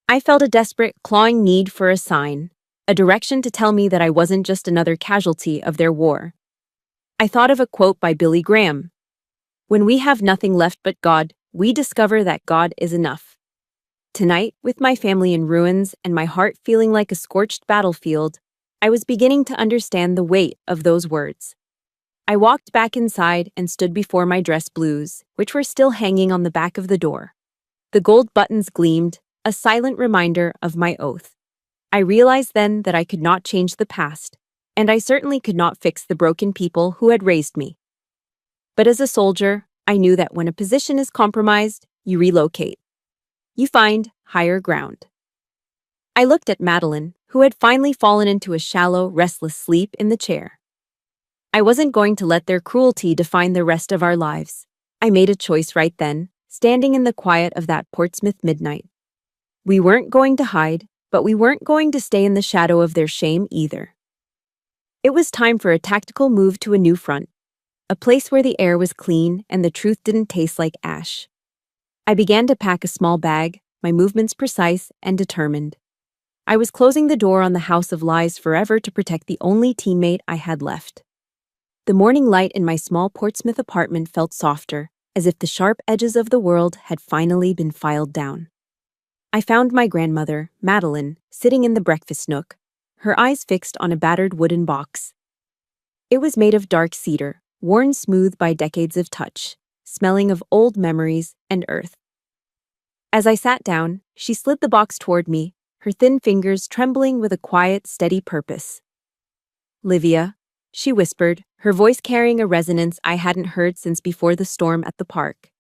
A: I felt a desperate, clawing need for a sign, a direction to tell me that I wasn't just another casualty of their war. I thought of a quote by Billy Graham. "When we have nothing left but God, we discover that God is enough." Tonight, with my family in ruins and my heart feeling like a scorched battlefield, I was beginning to understand the weight of those words. I walked back inside and stood before my dress blues, which were still hanging on the back of the door. The gold buttons gleamed, a silent reminder of my oath. I realized then that I could not change the past, and I certainly could not fix the broken people who had raised me. But as a soldier, I knew that when a position is compromised, you relocate. You find higher ground. I looked at Madeline, who had finally fallen into a shallow, restless sleep in the chair. I wasn't going to let their cruelty define the rest of our lives. I made a choice right then, standing in the quiet of that Portsmouth midnight. We weren't going to hide, but we weren't going to stay in the shadow of their shame either. It was time for a tactical move to a new front, a place where the air was clean and the truth didn't taste like ash. I began to pack a small bag, my movements precise and determined. I was closing the door on the house of lies forever to protect the only teammate I had left. The morning light in my small Portsmouth apartment felt softer, as if the sharp edges of the world had finally been filed down. I found my grandmother, Madeline, sitting in the breakfast nook, her eyes fixed on a battered wooden box. It was made of dark cedar, worn smooth by decades of touch, smelling of old memories and earth. As I sat down, she slid the box toward me, her thin fingers trembling with a quiet, steady purpose. "Livia," she whispered, her voice carrying a resonance I hadn't heard since before the storm at the park.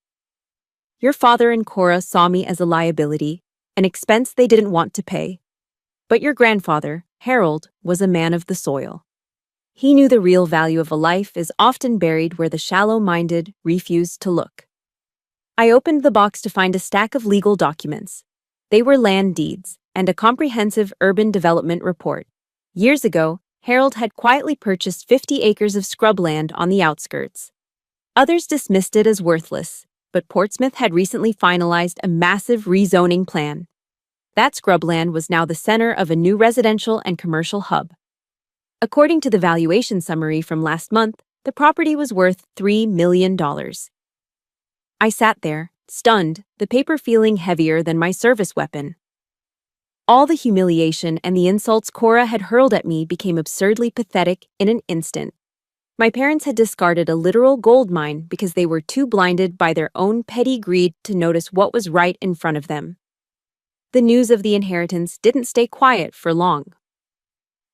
A: "Your father and Cora saw me as a liability, an expense they didn't want to pay. But your grandfather, Harold, was a man of the soil. He knew the real value of a life is often buried where the shallow-minded refuse to look." I opened the box to find a stack of legal documents. They were land deeds and a comprehensive urban development report. Years ago, Harold had quietly purchased 50 acres of scrubland on the outskirts. Others dismissed it as worthless, but Portsmouth had recently finalized a massive rezoning plan. That scrubland was now the center of a new residential and commercial hub. According to the valuation summary from last month, the property was worth $3 million. I sat there, stunned, the paper feeling heavier than my service weapon. All the humiliation and the insults Cora had hurled at me became absurdly pathetic in an instant. My parents had discarded a literal gold mine because they were too blinded by their own petty greed to notice what was right in front of them. The news of the inheritance didn't stay quiet for long.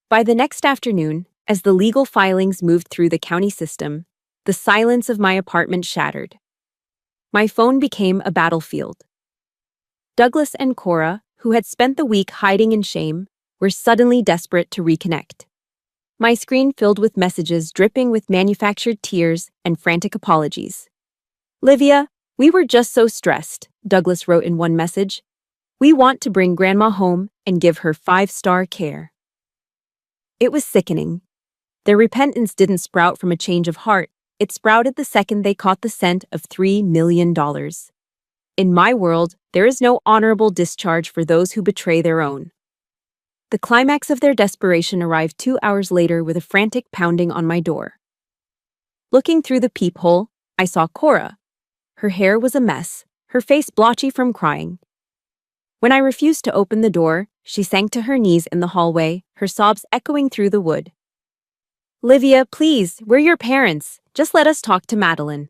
A: By the next afternoon, as the legal filings moved through the county system, the silence of my apartment shattered. My phone became a battlefield. Douglas and Cora, who had spent the week hiding in shame, were suddenly desperate to reconnect. My screen filled with messages dripping with manufactured tears and frantic apologies. "Livia, we were just so stressed," Douglas wrote in one message. "We want to bring Grandma home and give her 5-star care." It was sickening. Their repentance didn't sprout from a change of heart. It sprouted the second they caught the scent of $3 million. In my world, there is no honorable discharge for those who betray their own. The climax of their desperation arrived 2 hours later with a frantic pounding on my door. Looking through the peephole, I saw Cora. Her hair was a mess, her face blotchy from crying. When I refused to open the door, she sank to her knees in the hallway, her sobs echoing through the wood. "Livia, please, we're your parents. Just let us talk to Madeline."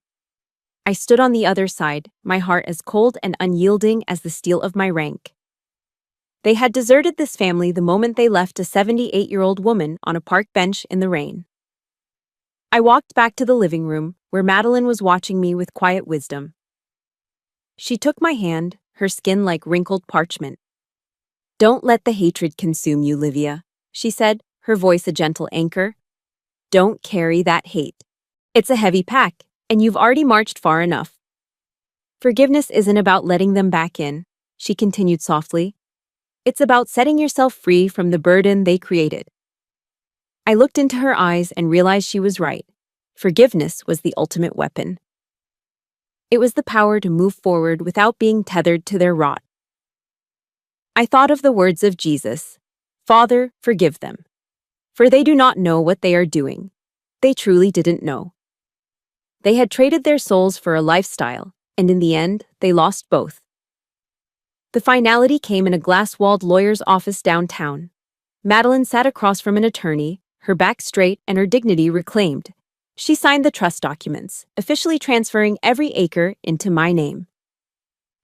A: I stood on the other side, my heart as cold and unyielding as the steel of my rank. They had deserted this family the moment they left a 78-year-old woman on a park bench in the rain. I walked back to the living room, where Madeline was watching me with quiet wisdom. She took my hand, her skin like wrinkled parchment. "Don't let the hatred consume you, Livia," she said, her voice a gentle anchor. "Don't carry that hate. It's a heavy pack, and you've already marched far enough. Forgiveness isn't about letting them back in," she continued softly. "It's about setting yourself free from the burden they created." I looked into her eyes and realized she was right. Forgiveness was the ultimate weapon. It was the power to move forward without being tethered to their rot. I thought of the words of Jesus, "Father, forgive them, for they do not know what they are doing." They truly didn't know. They had traded their souls for a lifestyle, and in the end, they lost both. The finality came in a glass-walled lawyer's office downtown. Madeline sat across from an attorney, her back straight and her dignity reclaimed. She signed the trust documents, officially transferring every acre into my name.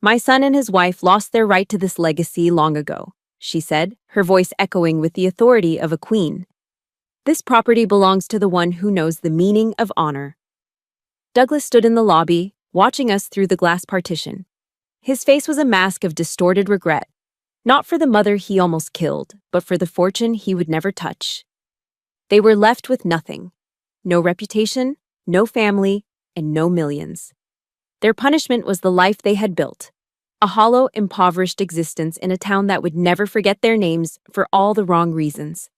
A: "My son and his wife lost their right to this legacy long ago," she said, her voice echoing with the authority of a queen. "This property belongs to the one who knows the meaning of honor." Douglas stood in the lobby, watching us through the glass partition. His face was a mask of distorted regret, not for the mother he almost killed, but for the fortune he would never touch. They were left with nothing. No reputation, no family, and no millions. Their punishment was the life they had built, a hollow, impoverished existence in a town that would never forget their names for all the wrong reasons.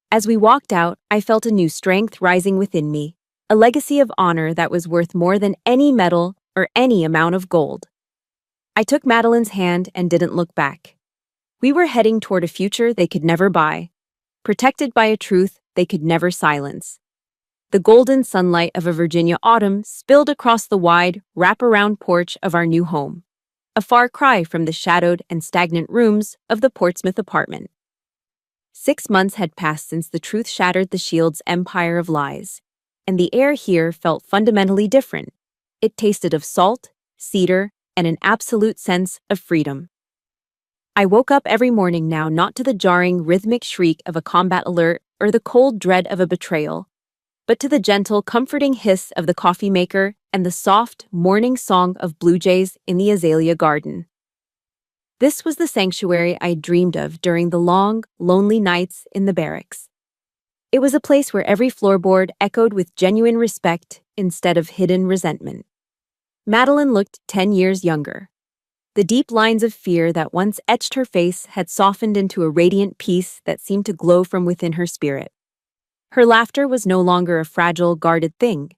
A: As we walked out, I felt a new strength rising within me, a legacy of honor that was worth more than any medal or any amount of gold. I took Madeline's hand and didn't look back. We were heading toward a future they could never buy, protected by a truth they could never silence. The golden sunlight of a Virginia autumn spilled across the wide, wrap-around porch of our new home, a far cry from the shadowed and stagnant rooms of the Portsmouth apartment. 6 months had passed since the truth shattered the Shield's empire of lies, and the air here felt fundamentally different. It tasted of salt, cedar, and an absolute sense of freedom. I woke up every morning now not to the jarring, rhythmic shriek of a combat alert or the cold dread of a betrayal, but to the gentle, comforting hiss of the coffee maker and the soft, morning song of blue jays in the azalea garden. This was the sanctuary I dreamed of during the long, lonely nights in the barracks. It was a place where every floorboard echoed with genuine respect instead of hidden resentment. Madeline looked 10 years younger. The deep lines of fear that once etched her face had softened into a radiant peace that seemed to glow from within her spirit. Her laughter was no longer a fragile, guarded thing.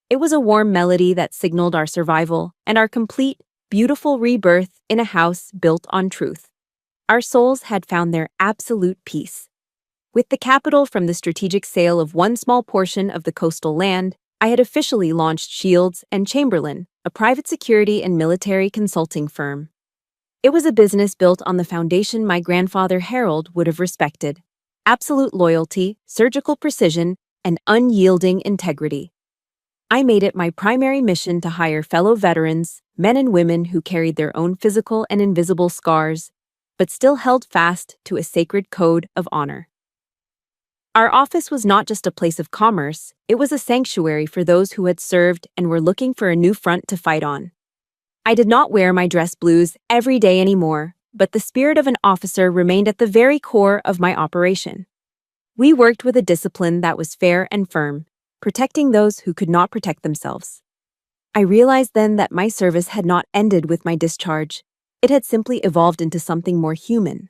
A: It was a warm melody that signaled our survival and our complete, beautiful rebirth in a house built on truth. Our souls had found their absolute peace. With the capital from the strategic sale of one small portion of the coastal land, I had officially launched Shields and Chamberlain, a private security and military consulting firm. It was a business built on the foundation my grandfather Harold would have respected: absolute loyalty, surgical precision, and unyielding integrity. I made it my primary mission to hire fellow veterans, men and women who carried their own physical and invisible scars, but still held fast to a sacred code of honor. Our office was not just a place of commerce, it was a sanctuary for those who had served and were looking for a new front to fight on. I did not wear my dress blues every day anymore, but the spirit of an officer remained at the very core of my operation. We worked with a discipline that was fair and firm, protecting those who could not protect themselves. I realized then that my service had not ended with my discharge. It had simply evolved into something more human.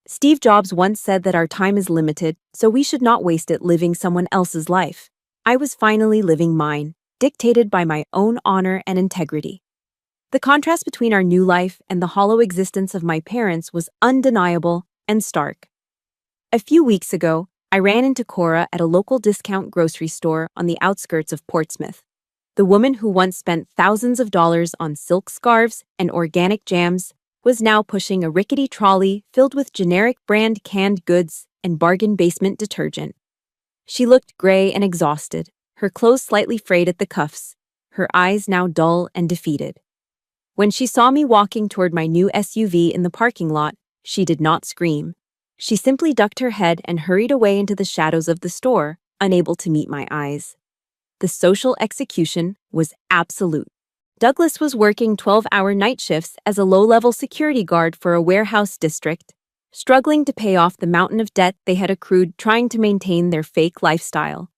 A: Steve Jobs once said that our time is limited, so we should not waste it living someone else's life. I was finally living mine, dictated by my own honor and integrity. The contrast between our new life and the hollow existence of my parents was undeniable and stark. A few weeks ago, I ran into Cora at a local discount grocery store on the outskirts of Portsmouth. The woman who once spent thousands of dollars on silk scarves and organic jams was now pushing a rickety trolley filled with generic brand canned goods and bargain basement detergent. She looked gray and exhausted, her clothes slightly frayed at the cuffs, her eyes now dull and defeated. When she saw me walking toward my new SUV in the parking lot, she did not scream. She simply ducked her head and hurried away into the shadows of the store, unable to meet my eyes. The social execution was absolute. Douglas was working 12-hour night shifts as a low-level security guard for a warehouse district, struggling to pay off the mountain of debt they had accrued trying to maintain their fake lifestyle.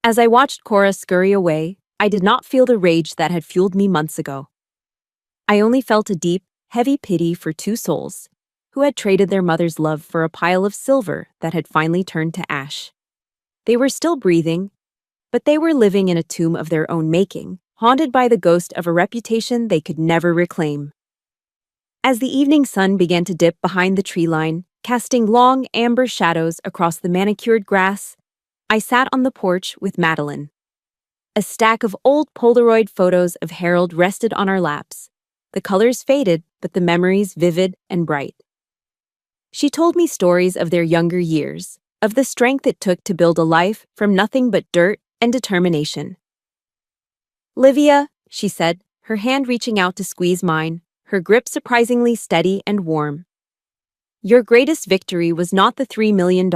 A: As I watched Cora scurry away, I did not feel the rage that had fueled me months ago. I only felt a deep, heavy pity for two souls who had traded their mother's love for a pile of silver that had finally turned to ash. They were still breathing, but they were living in a tomb of their own making, haunted by the ghost of a reputation they could never reclaim. As the evening sun began to dip behind the tree line, casting long amber shadows across the manicured grass, I sat on the porch with Madeline. A stack of old Polaroid photos of Harold rested on our laps. The colors faded, but the memories vivid and bright. She told me stories of their younger years, of the strength it took to build a life from nothing but dirt and determination. "Livia," she said, her hand reaching out to squeeze mine, her grip surprisingly steady and warm. "Your greatest victory was not the $3 million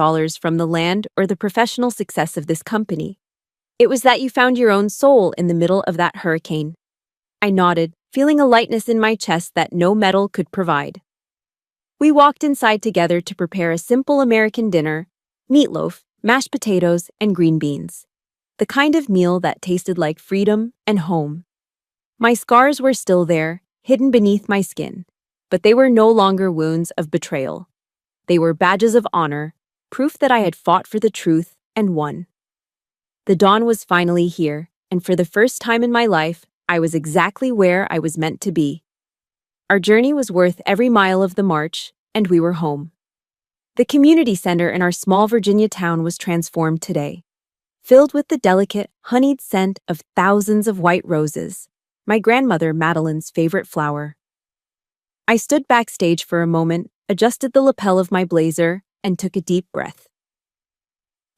A: from the land or the professional success of this company. It was that you found your own soul in the middle of that hurricane." I nodded, feeling a lightness in my chest that no medal could provide. We walked inside together to prepare a simple American dinner: meatloaf, mashed potatoes, and green beans. The kind of meal that tasted like freedom and home. My scars were still there, hidden beneath my skin, but they were no longer wounds of betrayal. They were badges of honor, proof that I had fought for the truth and won. The dawn was finally here, and for the first time in my life, I was exactly where I was meant to be. Our journey was worth every mile of the march, and we were home. The community center in our small Virginia town was transformed today, filled with the delicate, honeyed scent of thousands of white roses, my grandmother Madeline's favorite flower. I stood backstage for a moment, adjusted the lapel of my blazer, and took a deep breath.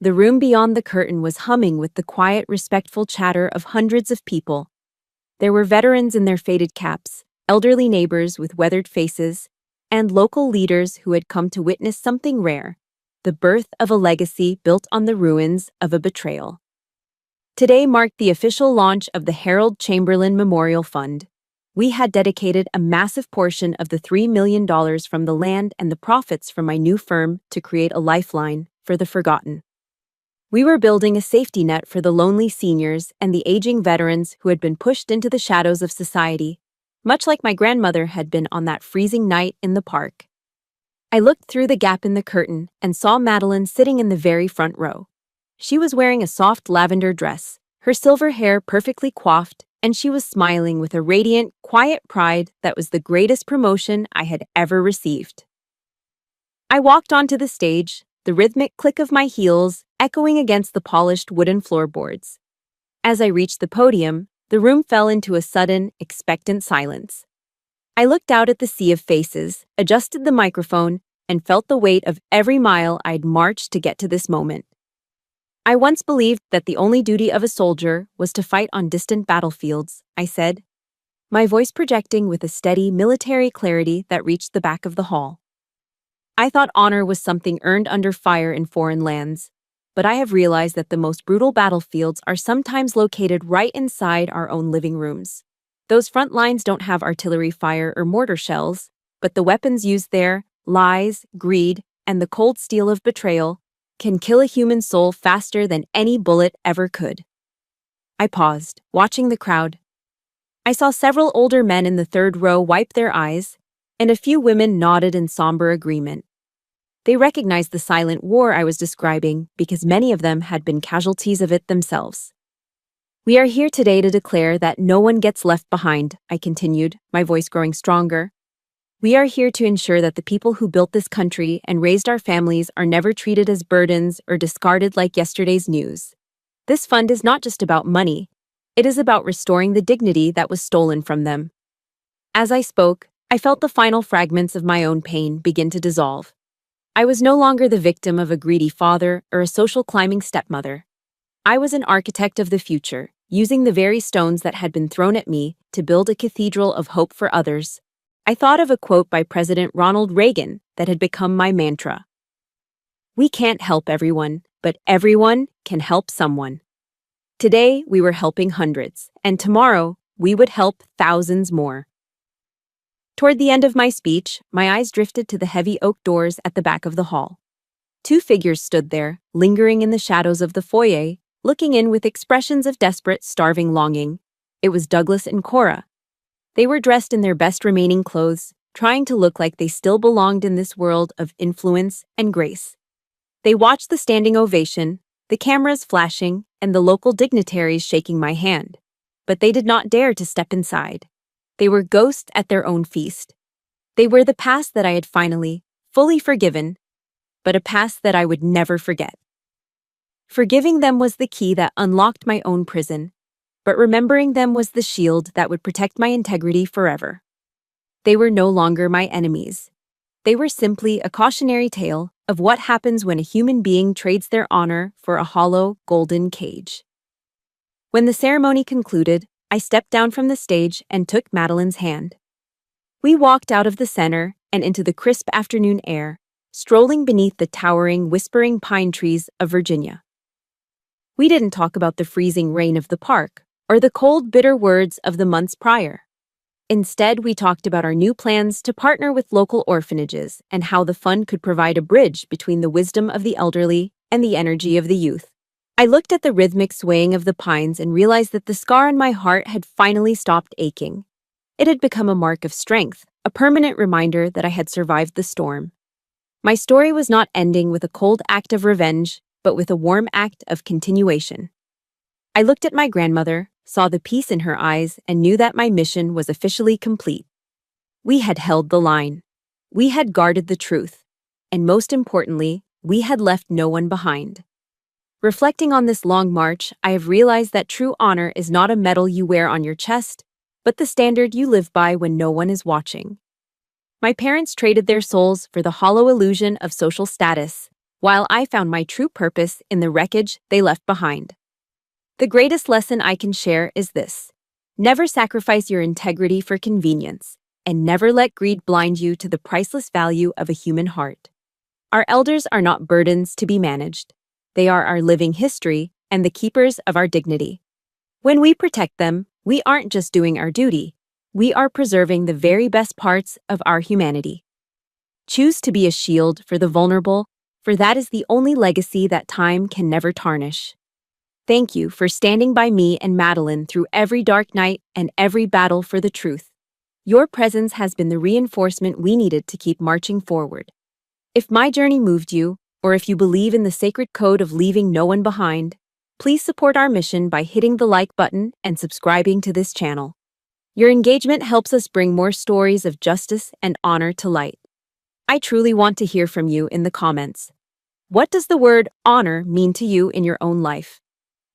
A: The room beyond the curtain was humming with the quiet, respectful chatter of hundreds of people. There were veterans in their faded caps, elderly neighbors with weathered faces, and local leaders who had come to witness something rare: the birth of a legacy built on the ruins of a betrayal. Today marked the official launch of the Harold Chamberlain Memorial Fund. We had dedicated a massive portion of the $3 million from the land and the profits from my new firm to create a lifeline for the forgotten. We were building a safety net for the lonely seniors and the aging veterans who had been pushed into the shadows of society, much like my grandmother had been on that freezing night in the park. I looked through the gap in the curtain and saw Madeline sitting in the very front row. She was wearing a soft lavender dress, her silver hair perfectly coiffed, and she was smiling with a radiant, quiet pride that was the greatest promotion I had ever received. I walked onto the stage, the rhythmic click of my heels echoing against the polished wooden floorboards. As I reached the podium, the room fell into a sudden, expectant silence. I looked out at the sea of faces, adjusted the microphone, and felt the weight of every mile I'd marched to get to this moment. "I once believed that the only duty of a soldier was to fight on distant battlefields," I said, my voice projecting with a steady military clarity that reached the back of the hall. "I thought honor was something earned under fire in foreign lands, but I have realized that the most brutal battlefields are sometimes located right inside our own living rooms. Those front lines don't have artillery fire or mortar shells, but the weapons used there, lies, greed, and the cold steel of betrayal, can kill a human soul faster than any bullet ever could." I paused, watching the crowd. I saw several older men in the third row wipe their eyes, and a few women nodded in somber agreement. They recognized the silent war I was describing because many of them had been casualties of it themselves. "We are here today to declare that no one gets left behind," I continued, my voice growing stronger. "We are here to ensure that the people who built this country and raised our families are never treated as burdens or discarded like yesterday's news. This fund is not just about money. It is about restoring the dignity that was stolen from them." As I spoke, I felt the final fragments of my own pain begin to dissolve. I was no longer the victim of a greedy father or a social climbing stepmother. I was an architect of the future, using the very stones that had been thrown at me to build a cathedral of hope for others. I thought of a quote by President Ronald Reagan that had become my mantra. "We can't help everyone, but everyone can help someone." Today, we were helping hundreds, and tomorrow, we would help thousands more. Toward the end of my speech, my eyes drifted to the heavy oak doors at the back of the hall. Two figures stood there, lingering in the shadows of the foyer, looking in with expressions of desperate, starving longing. It was Douglas and Cora. They were dressed in their best remaining clothes, trying to look like they still belonged in this world of influence and grace. They watched the standing ovation, the cameras flashing, and the local dignitaries shaking my hand. But they did not dare to step inside. They were ghosts at their own feast. They were the past that I had finally, fully forgiven, but a past that I would never forget. Forgiving them was the key that unlocked my own prison, but remembering them was the shield that would protect my integrity forever. They were no longer my enemies. They were simply a cautionary tale of what happens when a human being trades their honor for a hollow, golden cage. When the ceremony concluded, I stepped down from the stage and took Madeline's hand. We walked out of the center and into the crisp afternoon air, strolling beneath the towering, whispering pine trees of Virginia. We didn't talk about the freezing rain of the park or the cold, bitter words of the months prior. Instead, we talked about our new plans to partner with local orphanages and how the fund could provide a bridge between the wisdom of the elderly and the energy of the youth. I looked at the rhythmic swaying of the pines and realized that the scar on my heart had finally stopped aching. It had become a mark of strength, a permanent reminder that I had survived the storm. My story was not ending with a cold act of revenge, but with a warm act of continuation. I looked at my grandmother, saw the peace in her eyes, and knew that my mission was officially complete. We had held the line. We had guarded the truth. And most importantly, we had left no one behind. Reflecting on this long march, I have realized that true honor is not a medal you wear on your chest, but the standard you live by when no one is watching. My parents traded their souls for the hollow illusion of social status, while I found my true purpose in the wreckage they left behind. The greatest lesson I can share is this: never sacrifice your integrity for convenience, and never let greed blind you to the priceless value of a human heart. Our elders are not burdens to be managed. They are our living history and the keepers of our dignity. When we protect them, we aren't just doing our duty, we are preserving the very best parts of our humanity. Choose to be a shield for the vulnerable, for that is the only legacy that time can never tarnish. Thank you for standing by me and Madeline through every dark night and every battle for the truth. Your presence has been the reinforcement we needed to keep marching forward. If my journey moved you, or if you believe in the sacred code of leaving no one behind, please support our mission by hitting the like button and subscribing to this channel. Your engagement helps us bring more stories of justice and honor to light. I truly want to hear from you in the comments. What does the word honor mean to you in your own life?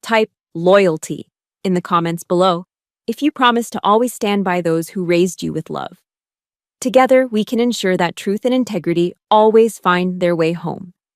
A: Type loyalty in the comments below if you promise to always stand by those who raised you with love. Together, we can ensure that truth and integrity always find their way home.